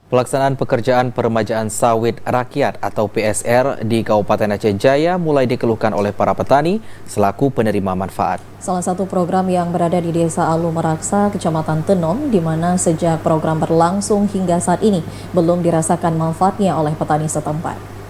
Pelaksanaan pekerjaan peremajaan sawit rakyat atau PSR di Kabupaten Aceh Jaya mulai dikeluhkan oleh para petani selaku penerima manfaat. Salah satu program yang berada di Desa Alu Meraksa, Kecamatan Tenom, di mana sejak program berlangsung hingga saat ini belum dirasakan manfaatnya oleh petani setempat.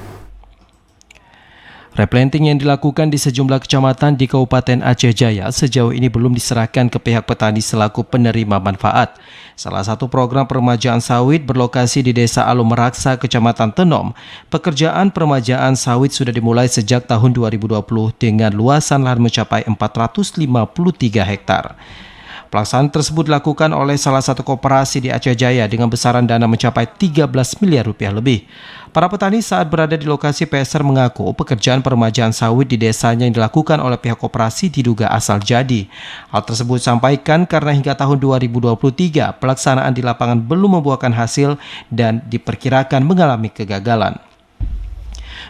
Replanting yang dilakukan di sejumlah kecamatan di Kabupaten Aceh Jaya sejauh ini belum diserahkan ke pihak petani selaku penerima manfaat. Salah satu program peremajaan sawit berlokasi di Desa Alu Meraksa, Kecamatan Tenom. Pekerjaan peremajaan sawit sudah dimulai sejak tahun 2020 dengan luasan lahan mencapai 453 hektar. Pelaksanaan tersebut dilakukan oleh salah satu koperasi di Aceh Jaya dengan besaran dana mencapai 13 miliar rupiah lebih. Para petani saat berada di lokasi PSR mengaku pekerjaan peremajaan sawit di desanya yang dilakukan oleh pihak koperasi diduga asal jadi. Hal tersebut disampaikan karena hingga tahun 2023 pelaksanaan di lapangan belum membuahkan hasil dan diperkirakan mengalami kegagalan.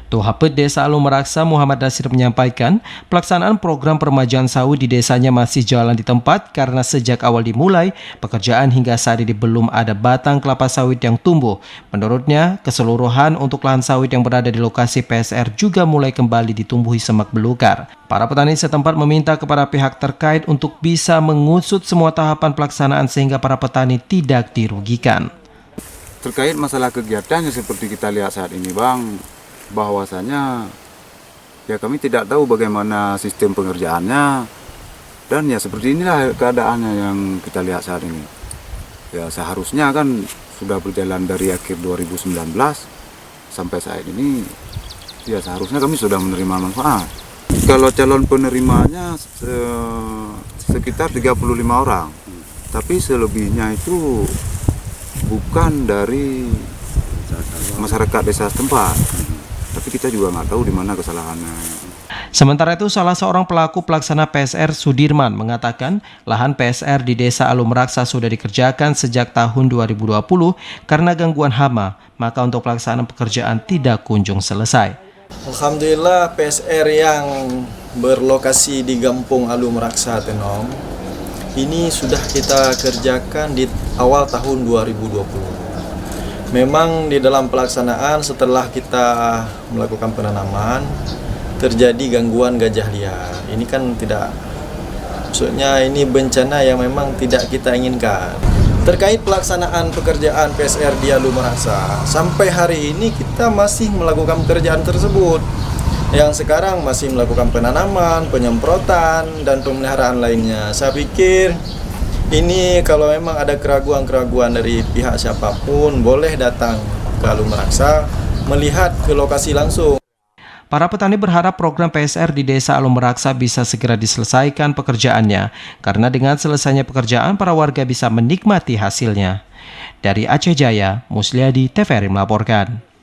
Tuhapet Desa Alu Meraksa Muhammad Nasir menyampaikan pelaksanaan program peremajaan sawit di desanya masih jalan di tempat karena sejak awal dimulai pekerjaan hingga saat ini belum ada batang kelapa sawit yang tumbuh. Menurutnya, keseluruhan untuk lahan sawit yang berada di lokasi PSR juga mulai kembali ditumbuhi semak belukar. Para petani setempat meminta kepada pihak terkait untuk bisa mengusut semua tahapan pelaksanaan sehingga para petani tidak dirugikan. Terkait masalah kegiatannya seperti kita lihat saat ini, Bang, bahwasanya ya kami tidak tahu bagaimana sistem pengerjaannya dan ya seperti inilah keadaannya yang kita lihat saat ini. Ya seharusnya kan sudah berjalan dari akhir 2019 sampai saat ini, ya seharusnya kami sudah menerima manfaat. Kalau calon penerimanya sekitar 35 orang, tapi selebihnya itu bukan dari masyarakat desa setempat. Tapi kita juga nggak tahu di mana kesalahannya. Sementara itu, salah seorang pelaku pelaksana PSR Sudirman mengatakan lahan PSR di Desa Alu Meraksa sudah dikerjakan sejak tahun 2020 karena gangguan hama, maka untuk pelaksanaan pekerjaan tidak kunjung selesai. Alhamdulillah PSR yang berlokasi di Kampung Alu Meraksa Tenom ini sudah kita kerjakan di awal tahun 2020. Memang di dalam pelaksanaan setelah kita melakukan penanaman terjadi gangguan gajah liar. Ini kan maksudnya ini bencana yang memang tidak kita inginkan. Terkait pelaksanaan pekerjaan PSR di Alu Meraksa, sampai hari ini kita masih melakukan pekerjaan tersebut. Yang sekarang masih melakukan penanaman, penyemprotan, dan pemeliharaan lainnya. Saya pikir ini kalau memang ada keraguan-keraguan dari pihak siapapun, boleh datang ke Alu Meraksa melihat ke lokasi langsung. Para petani berharap program PSR di Desa Alu Meraksa bisa segera diselesaikan pekerjaannya, karena dengan selesainya pekerjaan para warga bisa menikmati hasilnya. Dari Aceh Jaya, Musliadi, TVRI melaporkan.